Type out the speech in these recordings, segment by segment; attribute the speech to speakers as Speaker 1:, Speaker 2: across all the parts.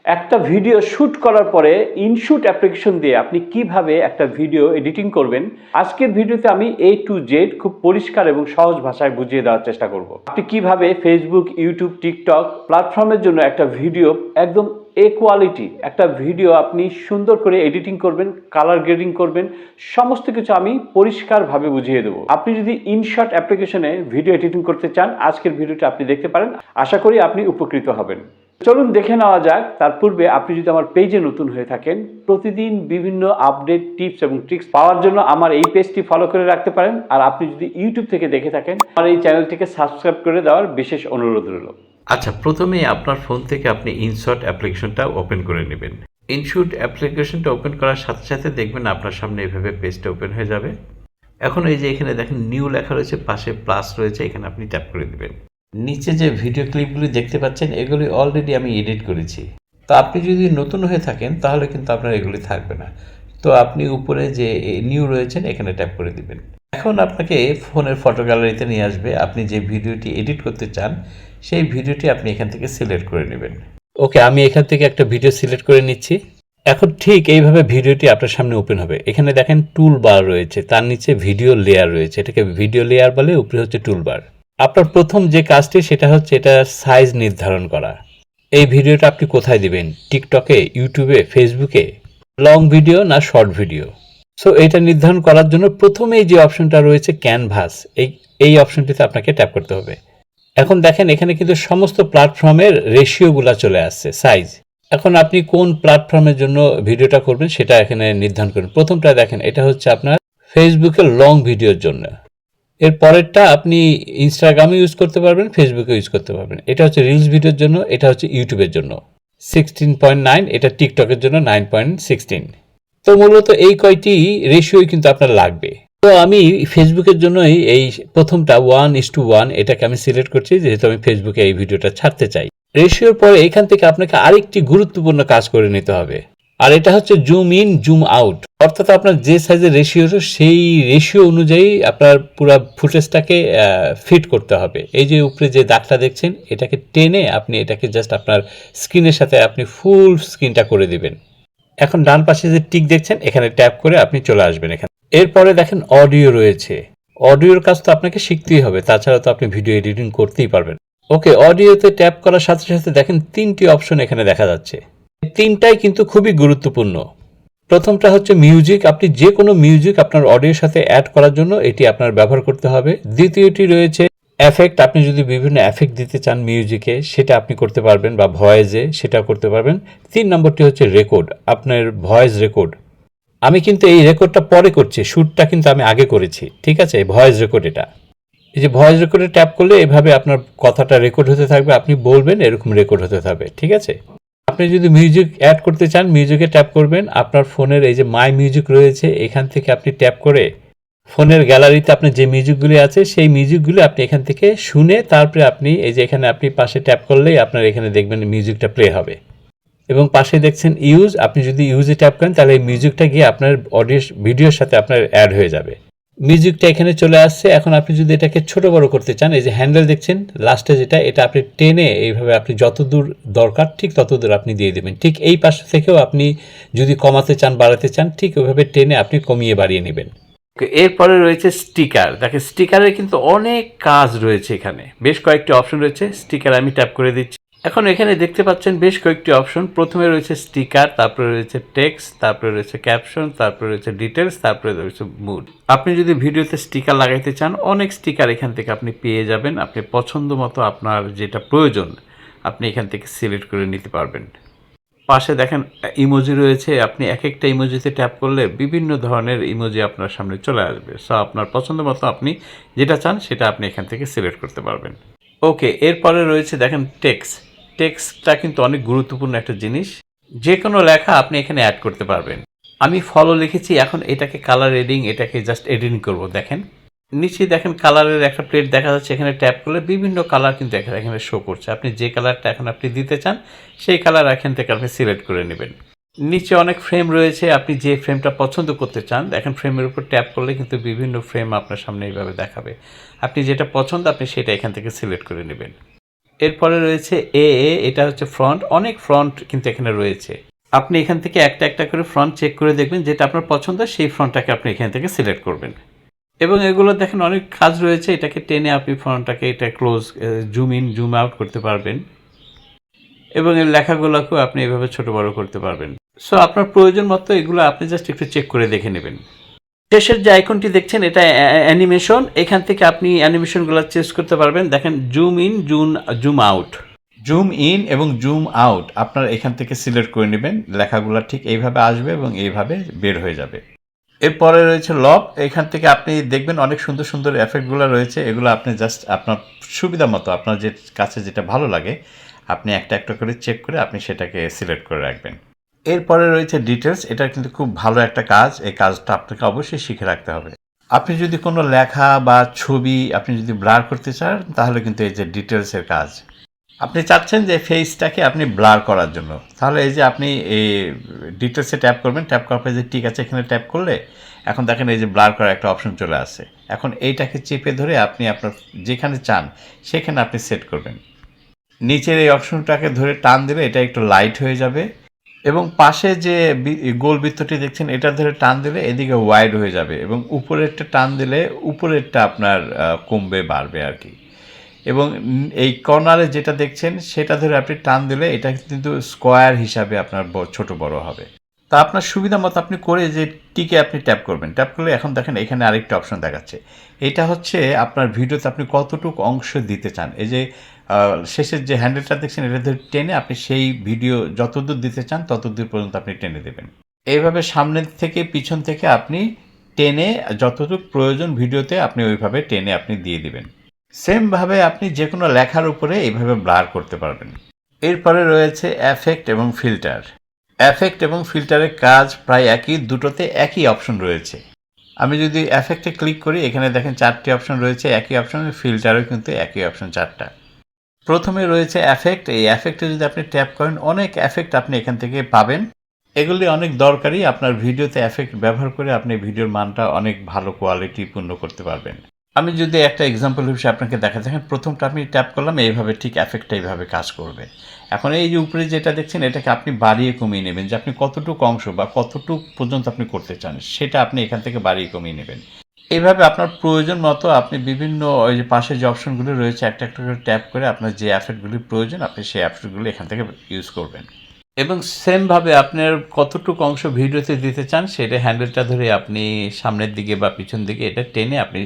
Speaker 1: একটা video shoot করার পরে ইনশুট অ্যাপ্লিকেশন দিয়ে আপনি কিভাবে একটা ভিডিও এডিটিং করবেন, আজকের ভিডিওতে আমি A to Z খুব পরিষ্কার এবং সহজ ভাষায় বুঝিয়ে দেওয়ার চেষ্টা করব। আপনি কিভাবে ফেসবুক, ইউটিউব, টিকটক প্ল্যাটফর্মের জন্য একটা ভিডিও একদম কোয়ালিটি একটা ভিডিও আপনি সুন্দর করে এডিটিং করবেন, কালার গ্রেডিং করবেন, সমস্ত কিছু আমি পরিষ্কারভাবে বুঝিয়ে দেবো। আপনি যদি ইনশট অ্যাপ্লিকেশনে ভিডিও এডিটিং করতে চান, আজকের ভিডিওটা আপনি দেখতে পারেন। আশা করি আপনি উপকৃত হবেন। চলুন দেখে নেওয়া যাক। তার পূর্বে আপনি যদি আমার পেজে নতুন হয়ে থাকেন, প্রতিদিন বিভিন্ন আপডেট, টিপস এবং ট্রিক্স পাওয়ার জন্য আমার এই পেজটি ফলো করে রাখতে পারেন। আর আপনি যদি ইউটিউব থেকে দেখে থাকেন, আমার এই চ্যানেলটিকে সাবস্ক্রাইব করে দেওয়ার বিশেষ অনুরোধ রইল।
Speaker 2: আচ্ছা, প্রথমেই আপনার ফোন থেকে আপনি ইনশট অ্যাপ্লিকেশনটা ওপেন করে নেবেন। ইনশট অ্যাপ্লিকেশনটা ওপেন করার সাথে সাথে দেখবেন আপনার সামনে এভাবে পেজটা ওপেন হয়ে যাবে। এখন এই যে এখানে দেখেন নিউ লেখা রয়েছে, পাশে প্লাস রয়েছে, এখানে আপনি ট্যাপ করে দেবেন। নিচে যে ভিডিও ক্লিপগুলি দেখতে পাচ্ছেন, এগুলি অলরেডি আমি এডিট করেছি। তো আপনি যদি নতুন হয়ে থাকেন তাহলে কিন্তু আপনার এগুলি থাকবে না। তো আপনি উপরে যে নিউ রয়েছেন এখানে ট্যাপ করে দিবেন। এখন আপনাকে ফোনের ফটো গ্যালারিতে নিয়ে আসবে। আপনি যে ভিডিওটি এডিট করতে চান সেই ভিডিওটি আপনি এখান থেকে সিলেক্ট করে নেবেন। ওকে, আমি এখান থেকে একটা ভিডিও সিলেক্ট করে নিচ্ছি। এখন ঠিক এইভাবে ভিডিওটি আপনার সামনে ওপেন হবে। এখানে দেখেন টুল বার রয়েছে, তার নিচে ভিডিও লেয়ার রয়েছে, এটাকে ভিডিও লেয়ার বলে, উপরে হচ্ছে টুল বার। আপনার প্রথম যে কাজটি সেটা হচ্ছে এটা সাইজ নির্ধারণ করা। এই ভিডিওটা আপনি কোথায় দিবেন? টিকটকে, ইউটিউবে, ফেসবুকে, লং ভিডিও না শর্ট ভিডিও? সো এটা নির্ধারণ করার জন্য প্রথমেই যে অপশনটা রয়েছে ক্যানভাস, এই অপশনটিতে আপনাকে ট্যাপ করতে হবে। এখন দেখেন এখানে কিন্তু সমস্ত প্ল্যাটফর্মের রেশিওগুলো চলে আসছে, সাইজ। এখন আপনি কোন প্ল্যাটফর্মের জন্য ভিডিওটা করবেন সেটা এখানে নির্ধারণ করুন। প্রথমটা দেখেন, এটা হচ্ছে আপনার ফেসবুকের লং ভিডিওর জন্য। এর পরেরটা আপনি ইনস্টাগ্রামে ইউজ করতে পারবেন, ফেসবুকে ইউজ করতে পারবেন। এটা হচ্ছে রিলস ভিডিওর জন্য, এটা হচ্ছে ইউটিউবের জন্য 16.9, এটা টিকটকের জন্য 9.16। তো মূলত এই কয়টি রেশিওই কিন্তু আপনার লাগবে। তো আমি ফেসবুকের জন্যই এই প্রথমটা 1:1 এটাকে আমি সিলেক্ট করছি, যেহেতু আমি ফেসবুকে এই ভিডিওটা ছাড়তে চাই। রেশিওর পরে এখান থেকে আপনাকে আরেকটি গুরুত্বপূর্ণ কাজ করে নিতে হবে, আর এটা হচ্ছে জুম ইন জুম আউট। অর্থাৎ আপনার যে সাইজের রেশিও সেই রেশিও অনুযায়ী আপনার পুরো ফুটেজটাকে ফিট করতে হবে। এই যে উপরে যে দাগটা দেখছেন, এটাকে টেনে আপনি এটাকে জাস্ট আপনার স্ক্রিনের সাথে আপনি ফুল স্ক্রিনটা করে দিবেন। এখন ডান পাশে যে টিক দেখছেন, এখানে ট্যাপ করে আপনি চলে আসবেন এখানে। এরপরে দেখেন অডিও রয়েছে। অডিওর কাজ তো আপনাকে শিখতেই হবে, তাছাড়া তো আপনি ভিডিও এডিটিং করতেই পারবেন। ওকে, অডিওতে ট্যাপ করার সাথে সাথে দেখেন তিনটি অপশন এখানে দেখা যাচ্ছে। তিনটাই কিন্তু খুবই গুরুত্বপূর্ণ। প্রথমটা হচ্ছে মিউজিক। আপনি যে কোনো মিউজিক আপনার অডিওর সাথে অ্যাড করার জন্য এটি আপনার ব্যবহার করতে হবে। দ্বিতীয়টি রয়েছে এফেক্ট। আপনি যদি বিভিন্ন এফেক্ট দিতে চান মিউজিকে, সেটা আপনি করতে পারবেন, বা ভয়েসে সেটা করতে পারবেন। 3 নম্বরটি হচ্ছে রেকর্ড, আপনার ভয়েস রেকর্ড। আমি কিন্তু এই রেকর্ডটা পরে করছি, শ্যুটটা কিন্তু আমি আগে করেছি, ঠিক আছে? ভয়েস রেকর্ড এটা। এই যে ভয়েস রেকর্ডে ট্যাপ করলে এভাবে আপনার কথাটা রেকর্ড হতে থাকবে, আপনি বলবেন, এরকম রেকর্ড হতে থাকবে, ঠিক আছে? আপনি যদি মিউজিক অ্যাড করতে চান, মিউজিকে ট্যাপ করবেন। আপনার ফোনের এই যে মাই মিউজিক রয়েছে, এখান থেকে আপনি ট্যাপ করে ফোনের গ্যালারিতে আপনার যে মিউজিকগুলি আছে সেই মিউজিকগুলি আপনি এখান থেকে শুনে তারপরে আপনি এই যে এখানে আপনি পাশে ট্যাপ করলেই আপনার এখানে দেখবেন মিউজিকটা প্লে হবে। এবং পাশে দেখছেন ইউজ, আপনি যদি ইউজে ট্যাপ করেন তাহলে এই মিউজিকটা গিয়ে আপনার অডিও ভিডিওর সাথে আপনার অ্যাড হয়ে যাবে। মিউজিকটা এখানে চলে আসছে। এখন আপনি যদি এটাকে ছোট বড় করতে চান, এই যে হ্যান্ডেল দেখছেন লাস্টে যেটা, এটা আপনি টেনে এইভাবে আপনি যতদূর দরকার ঠিক ততদূর আপনি দিয়ে দেবেন। ঠিক এই পাশ থেকেও আপনি যদি কমাতে চান, বাড়াতে চান, ঠিক ওইভাবে টেনে আপনি কমিয়ে বাড়িয়ে নেবেন। এরপরে রয়েছে স্টিকার। দেখেন স্টিকারের কিন্তু অনেক কাজ রয়েছে, এখানে বেশ কয়েকটি অপশন রয়েছে। স্টিকার আমি ট্যাপ করে দিচ্ছি। এখন এখানে দেখতে পাচ্ছেন বেশ কয়েকটি অপশন। প্রথমে রয়েছে স্টিকার, তারপরে রয়েছে টেক্সট, তারপরে রয়েছে ক্যাপশন, তারপরে রয়েছে ডিটেলস, তারপরে রয়েছে মুড। আপনি যদি ভিডিওতে স্টিকার লাগাইতে চান, অনেক স্টিকার এখান থেকে আপনি পেয়ে যাবেন। আপনি পছন্দ মতো আপনার যেটা প্রয়োজন আপনি এখান থেকে সিলেক্ট করে নিতে পারবেন। পাশে দেখেন ইমোজি রয়েছে। আপনি এক একটা ইমোজিতে ট্যাপ করলে বিভিন্ন ধরনের ইমোজি আপনার সামনে চলে আসবে। সো আপনার পছন্দ মতো আপনি যেটা চান সেটা আপনি এখান থেকে সিলেক্ট করতে পারবেন। ওকে, এরপরে রয়েছে দেখেন টেক্সট। টেক্সটটা কিন্তু অনেক গুরুত্বপূর্ণ একটা জিনিস। যে কোনো লেখা আপনি এখানে অ্যাড করতে পারবেন। আমি ফলো লিখেছি, এখন এটাকে কালার এডিং, এটাকে জাস্ট এডিটিং করব। দেখেন নিচে দেখেন কালারের একটা প্লেট দেখা যাচ্ছে, এখানে ট্যাপ করলে বিভিন্ন কালার কিন্তু এখানে শো করছে। আপনি যে কালারটা এখন আপনি দিতে চান সেই কালার এখান থেকে আপনি সিলেক্ট করে নেবেন। নিচে অনেক ফ্রেম রয়েছে, আপনি যে ফ্রেমটা পছন্দ করতে চান, দেখেন ফ্রেমের উপর ট্যাপ করলে কিন্তু বিভিন্ন ফ্রেম আপনার সামনে এইভাবে দেখাবে। আপনি যেটা পছন্দ আপনি সেটা এখান থেকে সিলেক্ট করে নেবেন। এরপরে রয়েছে এ, এটা হচ্ছে ফ্রন্ট। অনেক ফ্রন্ট কিন্তু এখানে রয়েছে। আপনি এখান থেকে একটা একটা করে ফ্রন্ট চেক করে দেখবেন, যেটা আপনার পছন্দ সেই ফ্রন্টটাকে আপনি এখান থেকে সিলেক্ট করবেন। এবং এগুলো দেখেন অনেক কাজ রয়েছে, এটাকে টেনে আপনি ফ্রন্টটাকে এটা close, zoom in zoom out করতে পারবেন এবং এর লেখাগুলোকেও আপনি এভাবে ছোট বড় করতে পারবেন। সো আপনার প্রয়োজন মতো এগুলো আপনি জাস্ট একটু চেক করে দেখে নেবেন। শেষের যে আইকনটি দেখছেন এটা অ্যানিমেশন। এখান থেকে আপনি অ্যানিমেশনগুলো চেঞ্জ করতে পারবেন। দেখেন zoom in zoom out, zoom in এবং জুম আউট আপনার এখান থেকে সিলেক্ট করে নেবেন। লেখাগুলো ঠিক এইভাবে আসবে এবং এইভাবে বের হয়ে যাবে। এরপরে রয়েছে লক। এখান থেকে আপনি দেখবেন অনেক সুন্দর সুন্দর এফেক্টগুলো রয়েছে। এগুলো আপনি জাস্ট আপনার সুবিধা মতো, আপনার যে কাছে যেটা ভালো লাগে আপনি একটা একটা করে চেক করে আপনি সেটাকে সিলেক্ট করে রাখবেন। এরপরে রয়েছে ডিটেলস। এটা কিন্তু খুব ভালো একটা কাজ। এই কাজটা আপনাকে অবশ্যই শিখে রাখতে হবে। আপনি যদি কোনো লেখা বা ছবি আপনি যদি ব্লার করতে চান তাহলে কিন্তু এই যে ডিটেলসের কাজ। আপনি চাচ্ছেন যে ফেসটাকে আপনি ব্লার করার জন্য, তাহলে এই যে আপনি এই ডিটেলসে ট্যাপ করবেন। ট্যাপ করার পরে যে ঠিক আছে এখানে ট্যাপ করলে এখন দেখেন এই যে ব্লার করার একটা অপশন চলে আসে। এখন এইটাকে চেপে ধরে আপনি আপনার যেখানে চান সেখানে আপনি সেট করবেন। নিচের এই অপশনটাকে ধরে টান দিলে এটা একটু লাইট হয়ে যাবে এবং পাশে যে গোল বৃত্তটি দেখছেন এটা ধরে টান দিলে এদিকে ওয়াইড হয়ে যাবে এবং উপরেরটা টান দিলে উপরেরটা আপনার কমবে বাড়বে আর কি। এবং এই কর্নারে যেটা দেখছেন সেটা ধরে আপনি টান দিলে এটা কিন্তু স্কোয়ার হিসাবে আপনার ছোট বড় হবে। তা আপনার সুবিধা মতো আপনি করে যে টিকে আপনি ট্যাপ করবেন। ট্যাপ করলে এখন দেখেন এখানে আরেকটা অপশন দেখাচ্ছে। এটা হচ্ছে আপনার ভিডিওতে আপনি কতটুকু অংশ দিতে চান। এই যে শেষের যে হ্যান্ডেলটা দেখছেন এটা ধরে টেনে আপনি সেই ভিডিও যতদূর দিতে চান ততদূর পর্যন্ত আপনি টেনে দেবেন। এইভাবে সামনের থেকে পিছন থেকে আপনি টেনে যতটুকু প্রয়োজন ভিডিওতে আপনি ওইভাবে টেনে আপনি দিয়ে দিবেন। সেমভাবে আপনি যে কোনো লেখার উপরে এইভাবে ব্লার করতে পারবেন। এরপরে রয়েছে এফেক্ট এবং ফিল্টার। এফেক্ট এবং ফিল্টারের কাজ প্রায় একই, দুটোতে একই অপশন রয়েছে। আমি যদি এফেক্টে ক্লিক করি এখানে দেখেন 4টি অপশন রয়েছে, একই অপশন। ফিল্টারও কিন্তু একই অপশন 4টা। প্রথমে রয়েছে এফেক্ট। এই এফেক্টে যদি আপনি ট্যাপ করেন অনেক এফেক্ট আপনি এখান থেকে পাবেন। এগুলি অনেক দরকারি। আপনার ভিডিওতে এফেক্ট ব্যবহার করে আপনি ভিডিওর মানটা অনেক ভালো কোয়ালিটিপূর্ণ করতে পারবেন। আমি যদি একটা এক্সাম্পল হিসেবে আপনাকে দেখা, দেখেন প্রথমটা আমি ট্যাপ করলাম এইভাবে, ঠিক এফেক্টটা এইভাবে কাজ করবে। এখন এই যে উপরে যেটা দেখছেন এটাকে আপনি বাড়িয়ে কমিয়ে নেবেন, যে আপনি কতটুকু অংশ বা কতটুকু পর্যন্ত আপনি করতে চান সেটা আপনি এখান থেকে বাড়িয়ে কমিয়ে নেবেন। এইভাবে আপনার প্রয়োজন মতো আপনি বিভিন্ন ওই যে পাশে যে অপশনগুলো রয়েছে একটা একটা করে ট্যাপ করে আপনার যে অ্যাপসগুলির প্রয়োজন আপনি সেই অ্যাপসগুলো এখান থেকে ইউজ করবেন। এবং সেমভাবে আপনার কতটুকু অংশ ভিডিওতে দিতে চান সেটা হ্যান্ডেলটা ধরে আপনি সামনের দিকে বা পিছন দিকে এটা টেনে আপনি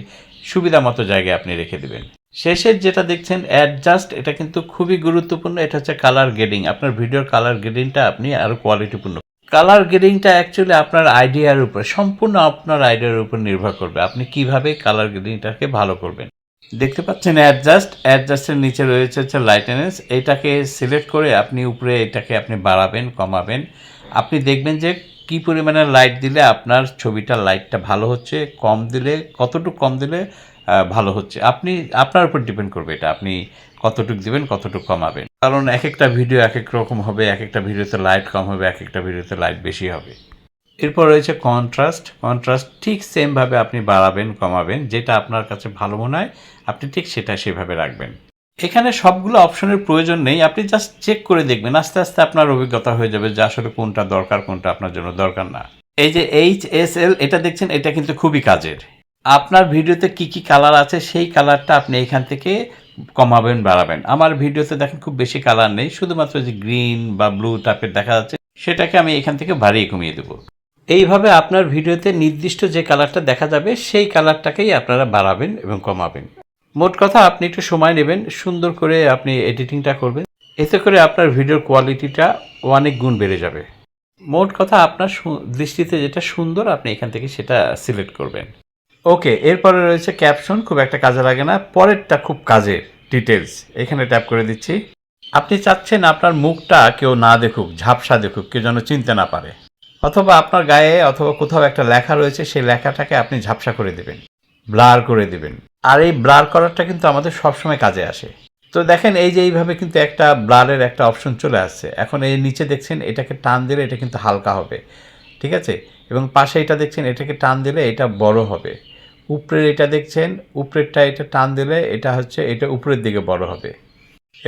Speaker 2: সুবিধা মতো জায়গায় আপনি রেখে দেবেন। শেষের যেটা দেখছেন অ্যাডজাস্ট, এটা কিন্তু খুবই গুরুত্বপূর্ণ। এটা হচ্ছে কালার গ্রেডিং। আপনার ভিডিওর কালার গ্রেডিংটা আপনি আরও কোয়ালিটিপূর্ণ। কালার গ্রেডিংটা অ্যাকচুয়ালি আপনার আইডিয়ার উপর, সম্পূর্ণ আপনার আইডিয়ার উপর নির্ভর করবে আপনি কিভাবে কালার গ্রেডিংটাকে ভালো করবেন। দেখতে পাচ্ছেন অ্যাডজাস্টের নিচে রয়েছে হচ্ছে লাইটেনেস। এইটাকে সিলেক্ট করে আপনি উপরে এটাকে আপনি বাড়াবেন কমাবেন। আপনি দেখবেন যে কি পরিমাণে লাইট দিলে আপনার ছবিটা লাইটটা ভালো হচ্ছে, কম দিলে কতটুকু কম দিলে ভালো হচ্ছে। আপনি আপনার উপর ডিপেন্ড করবে এটা, আপনি কতটুকু দিবেন কতটুকু কমাবেন। কারণ এক একটা ভিডিও এক এক রকম হবে, এক একটা ভিডিওতে লাইট কম হবে, এক একটা ভিডিওতে লাইট বেশি হবে। এরপর রয়েছে কন্ট্রাস্ট ঠিক সেমভাবে আপনি বাড়াবেন কমাবেন, যেটা আপনার কাছে ভালো মনে হয় আপনি ঠিক সেটা সেভাবে রাখবেন। এখানে সবগুলো অপশনের প্রয়োজন নেই, আপনি জাস্ট চেক করে দেখবেন। আস্তে আস্তে আপনার অভিজ্ঞতা হয়ে যাবে যে আসলে কোনটা দরকার কোনটা আপনার জন্য দরকার না। এই যে HSL এটা দেখছেন এটা কিন্তু খুবই কাজের। আপনার ভিডিওতে কি কি কালার আছে সেই কালারটা আপনি এখান থেকে কমাবেন বাড়াবেন। আমার ভিডিওতে দেখেন খুব বেশি কালার নেই, শুধুমাত্র যে গ্রিন বা ব্লু টাইপের দেখা যাচ্ছে সেটাকে আমি এখান থেকে বাড়িয়ে কমিয়ে দেবো। এইভাবে আপনার ভিডিওতে নির্দিষ্ট যে কালারটা দেখা যাবে সেই কালারটাকেই আপনারা বাড়াবেন এবং কমাবেন। মোট কথা আপনি একটু সময় নেবেন, সুন্দর করে আপনি এডিটিংটা করবেন, এতে করে আপনার ভিডিওর কোয়ালিটিটা অনেক গুণ বেড়ে যাবে। মোট কথা আপনার দৃষ্টিতে যেটা সুন্দর আপনি এখান থেকে সেটা সিলেক্ট করবেন। ওকে, এরপরে রয়েছে ক্যাপশন। খুব একটা কাজে লাগে না, পরেরটা খুব কাজের, ডিটেলস। এখানে ট্যাপ করে দিচ্ছি। আপনি চাচ্ছেন আপনার মুখটা কেউ না দেখুক, ঝাপসা দেখুক, কেউ যেন চিনতে না পারে, অথবা আপনার গায়ে অথবা কোথাও একটা লেখা রয়েছে সেই লেখাটাকে আপনি ঝাপসা করে দেবেন, ব্লার করে দেবেন। আর এই ব্লার করাটা কিন্তু আমাদের সবসময় কাজে আসে। তো দেখেন এই যে এইভাবে কিন্তু একটা ব্লারের একটা অপশন চলে আসছে। এখন এই নিচে দেখছেন এটাকে টান দিলে এটা কিন্তু হালকা হবে, ঠিক আছে। এবং পাশে এটা দেখছেন এটাকে টান দিলে এটা বড় হবে। উপরের এটা দেখছেন উপরেরটা এটা টান দিলে এটা হচ্ছে এটা উপরের দিকে বড় হবে।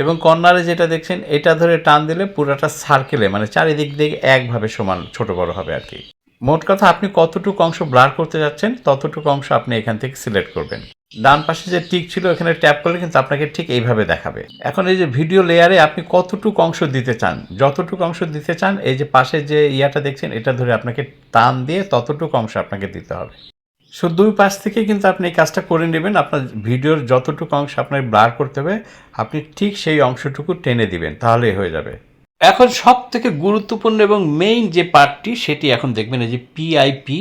Speaker 2: এবং কর্নারে যেটা দেখছেন এটা ধরে টান দিলে পুরোটা সার্কেলে মানে চারিদিক দিয়ে একভাবে সমান ছোট বড় হবে আর কি। মোট কথা আপনি কতটুকু অংশ ব্লার করতে যাচ্ছেন ততটুকু অংশ আপনি এখান থেকে সিলেক্ট করবেন। ডান পাশে যে টিক ছিল এখানে ট্যাপ করলে কিন্তু আপনাকে ঠিক এইভাবে দেখাবে। এখন এই যে ভিডিও লেয়ারে আপনি কতটুকু অংশ দিতে চান, যতটুকু অংশ দিতে চান এই যে পাশে যে ইয়াটা দেখছেন এটা ধরে আপনাকে টান দিয়ে ততটুকু অংশ আপনাকে দিতে হবে। সো দুই পাশ থেকে কিন্তু আপনি এই কাজটা করে নেবেন। আপনার ভিডিওর যতটুকু অংশ আপনার ব্লার করতে হবে আপনি ঠিক সেই অংশটুকু টেনে দিবেন, তাহলেই হয়ে যাবে। এখন সব থেকে গুরুত্বপূর্ণ এবং মেইন যে পার্টটি সেটি এখন দেখবেন এই যে পিআইপি,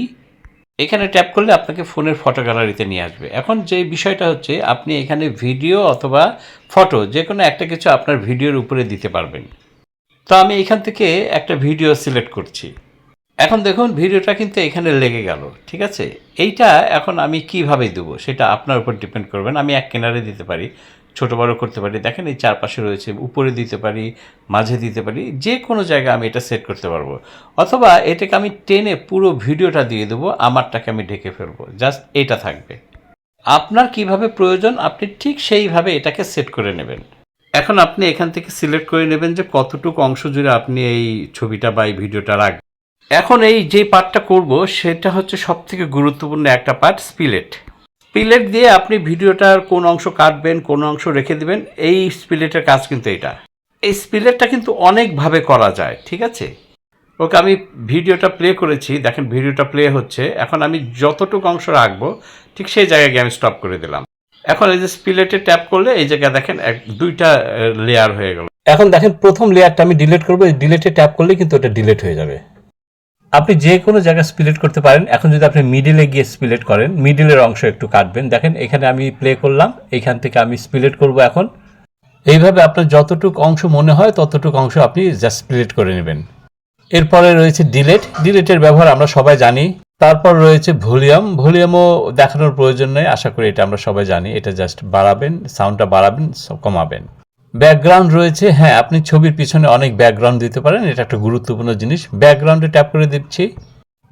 Speaker 2: এখানে ট্যাপ করলে আপনাকে ফোনের ফটো গ্যালারিতে নিয়ে আসবে। এখন যে বিষয়টা হচ্ছে আপনি এখানে ভিডিও অথবা ফটো যে কোনো একটা কিছু আপনার ভিডিওর উপরে দিতে পারবেন। তো আমি এখান থেকে একটা ভিডিও সিলেক্ট করছি। এখন দেখুন ভিডিওটা কিন্তু এখানে লেগে গেল, ঠিক আছে। এইটা এখন আমি কিভাবে দেবো সেটা আপনার উপর ডিপেন্ড করবেন। আমি এক কিনারে দিতে পারি, ছোট বড় করতে পারি, দেখেন এই চারপাশে রয়েছে, উপরে দিতে পারি, মাঝে দিতে পারি, যে কোনো জায়গায় আমি এটা সেট করতে পারবো। অথবা এটাকে আমি টেনে পুরো ভিডিওটা দিয়ে দেবো, আমারটাকে আমি ঢেকে ফেলবো, জাস্ট এটা থাকবে। আপনার কিভাবে প্রয়োজন আপনি ঠিক সেইভাবে এটাকে সেট করে নেবেন। এখন আপনি এখান থেকে সিলেক্ট করে নেবেন যে কতটুকু অংশ জুড়ে আপনি এই ছবিটা বা এই ভিডিওটা রাখবেন। এখন এই যে পার্টটা করব সেটা হচ্ছে সবথেকে গুরুত্বপূর্ণ একটা পার্ট, স্পিলেট। স্পিলেট দিয়ে আপনি ভিডিওটার কোন অংশ কাটবেন, কোন অংশ রেখে দিবেন, এই স্পিলেটের কাজ কিন্তু এটা। এই স্পিলেটটা কিন্তু অনেকভাবে করা যায়, ঠিক আছে। ওকে আমি ভিডিওটা প্লে করেছি, দেখেন ভিডিওটা প্লে হচ্ছে। এখন আমি যতটুকু অংশ রাখবো ঠিক সেই জায়গায় গিয়ে আমি স্টপ করে দিলাম। এখন এই যে স্পিলেটে ট্যাপ করলে এই জায়গায় দেখেন দুইটা লেয়ার হয়ে গেল। এখন দেখেন প্রথম লেয়ারটা আমি ডিলিট করবো, ডিলিটে ট্যাপ করলে কিন্তু ওটা ডিলিট হয়ে যাবে। আপনি যে কোনো জায়গায় স্পিলেট করতে পারেন। এখন যদি আপনি মিডিলে গিয়ে স্পিলেট করেন, মিডিলের অংশ একটু কাটবেন, দেখেন এখানে আমি প্লে করলাম, এইখান থেকে আমি স্পিলেট করব। এখন এইভাবে আপনার যতটুকু অংশ মনে হয় ততটুকু অংশ আপনি জাস্ট স্প্লিট করে নেবেন। এরপরে রয়েছে ডিলেট, ডিলেটের ব্যবহার আমরা সবাই জানি। তারপর রয়েছে ভলিউম, ভলিউমও দেখানোর প্রয়োজন নেই, আশা করি এটা আমরা সবাই জানি। এটা জাস্ট বাড়াবেন, সাউন্ডটা বাড়াবেন, কমাবেন। ব্যাকগ্রাউন্ড রয়েছে, হ্যাঁ আপনি ছবির পিছনে অনেক ব্যাকগ্রাউন্ড দিতে পারেন, এটা একটা গুরুত্বপূর্ণ জিনিস। ব্যাকগ্রাউন্ডে ট্যাপ করে দিচ্ছি।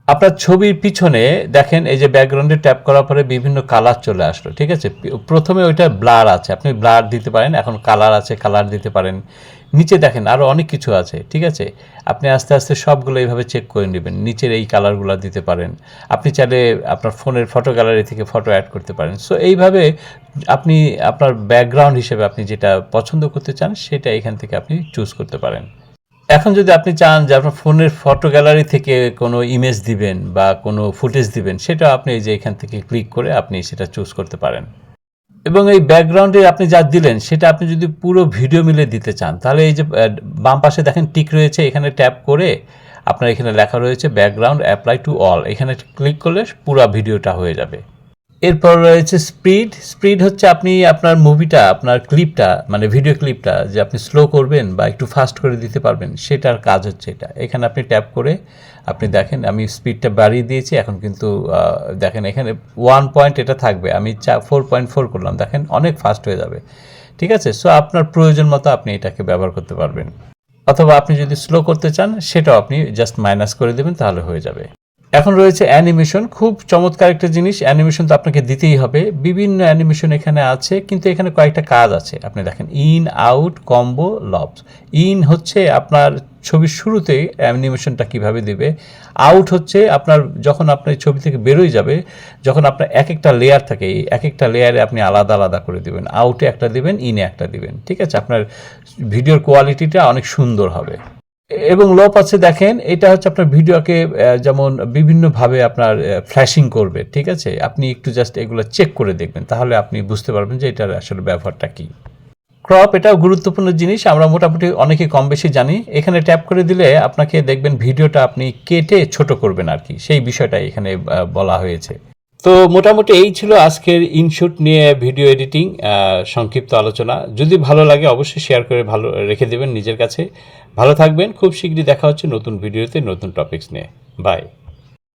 Speaker 2: আপনার ছবির পিছনে দেখেন এই যে ব্যাকগ্রাউন্ডে ট্যাপ করার পরে বিভিন্ন কালার চলে আসলো, ঠিক আছে। প্রথমে ওইটা ব্লার আছে, আপনি ব্লার দিতে পারেন। এখন কালার আছে, কালার দিতে পারেন। নিচে দেখেন আরও অনেক কিছু আছে, ঠিক আছে। আপনি আস্তে আস্তে সবগুলো এইভাবে চেক করে নেবেন। নিচের এই কালারগুলো দিতে পারেন। আপনি চাইলে আপনার ফোনের ফটো গ্যালারি থেকে ফটো অ্যাড করতে পারেন। সো এইভাবে আপনি আপনার ব্যাকগ্রাউন্ড হিসেবে আপনি যেটা পছন্দ করতে চান সেটা এখান থেকে আপনি চুজ করতে পারেন। এখন যদি আপনি চান যে আপনার ফোনের ফটো গ্যালারি থেকে কোনো ইমেজ দিবেন বা কোনো ফুটেজ দিবেন, সেটা আপনি এই যে এখান থেকে ক্লিক করে আপনি সেটা চুজ করতে পারেন। এবং এই ব্যাকগ্রাউন্ডে আপনি যা দিলেন সেটা আপনি যদি পুরো ভিডিও মিলে দিতে চান তাহলে এই যে বাম পাশে দেখেন টিক রয়েছে, এখানে ট্যাপ করে আপনার এখানে লেখা রয়েছে ব্যাকগ্রাউন্ড অ্যাপ্লাই টু অল, এখানে ক্লিক করলে পুরো ভিডিওটা হয়ে যাবে। এরপর রয়েছে স্পিড। স্পিড হচ্ছে আপনি আপনার মুভিটা, আপনার ক্লিপটা মানে ভিডিও ক্লিপটা যে আপনি স্লো করবেন বা একটু ফাস্ট করে দিতে পারবেন, সেটার কাজ হচ্ছে এটা। এখানে আপনি ট্যাপ করে আপনি দেখেন আমি স্পিডটা বাড়িয়ে দিয়েছি। এখন কিন্তু দেখেন এখানে 1 পয়েন্ট এটা থাকবে, আমি 4.4 করলাম, দেখেন অনেক ফাস্ট হয়ে যাবে, ঠিক আছে। সো আপনার প্রয়োজন মতো আপনি এটাকে ব্যবহার করতে পারবেন। অথবা আপনি যদি স্লো করতে চান সেটাও আপনি জাস্ট মাইনাস করে দেবেন, তাহলে হয়ে যাবে। এখন রয়েছে অ্যানিমেশন, খুব চমৎকার একটা জিনিস। অ্যানিমেশন তো আপনাকে দিতেই হবে, বিভিন্ন অ্যানিমেশন এখানে আছে, কিন্তু এখানে কয়েকটা কাজ আছে। আপনি দেখেন in, out, combo, lobes. In হচ্ছে আপনার ছবির শুরুতে অ্যানিমেশনটা কিভাবে দিবে। আউট হচ্ছে আপনার যখন আপনার ছবি থেকে বেরোয় যাবে, যখন আপনার এক একটা লেয়ার থাকে, এই এক একটা লেয়ারে আপনি আলাদা আলাদা করে দিবেন। আউটে একটা দিবেন, ইনে একটা দিবেন, ঠিক আছে। আপনার ভিডিওর কোয়ালিটিটা অনেক সুন্দর হবে। এবং লোপ আছে দেখেন, এটা হচ্ছে আপনার ভিডিওকে যেমন বিভিন্নভাবে আপনার ফ্ল্যাশিং করবে, ঠিক আছে। আপনি একটু জাস্ট এগুলো চেক করে দেখবেন, তাহলে আপনি বুঝতে পারবেন যে এটার আসলে ব্যবহারটা কী। ক্রপ, এটাও গুরুত্বপূর্ণ জিনিস, আমরা মোটামুটি অনেকে কম বেশি জানি। এখানে ট্যাপ করে দিলে আপনাকে দেখবেন ভিডিওটা আপনি কেটে ছোট করবেন আর কি, সেই বিষয়টা এখানে বলা হয়েছে। তো মোটামুটি এই ছিল আজকের ইনশুট নিয়ে ভিডিও এডিটিং সংক্ষিপ্ত আলোচনা। যদি ভালো লাগে অবশ্যই শেয়ার করে ভালো রেখে দেবেন নিজের কাছে। ভালো থাকবেন, খুব শীঘ্রই দেখা হচ্ছে নতুন ভিডিওতে নতুন টপিকস নিয়ে। বাই।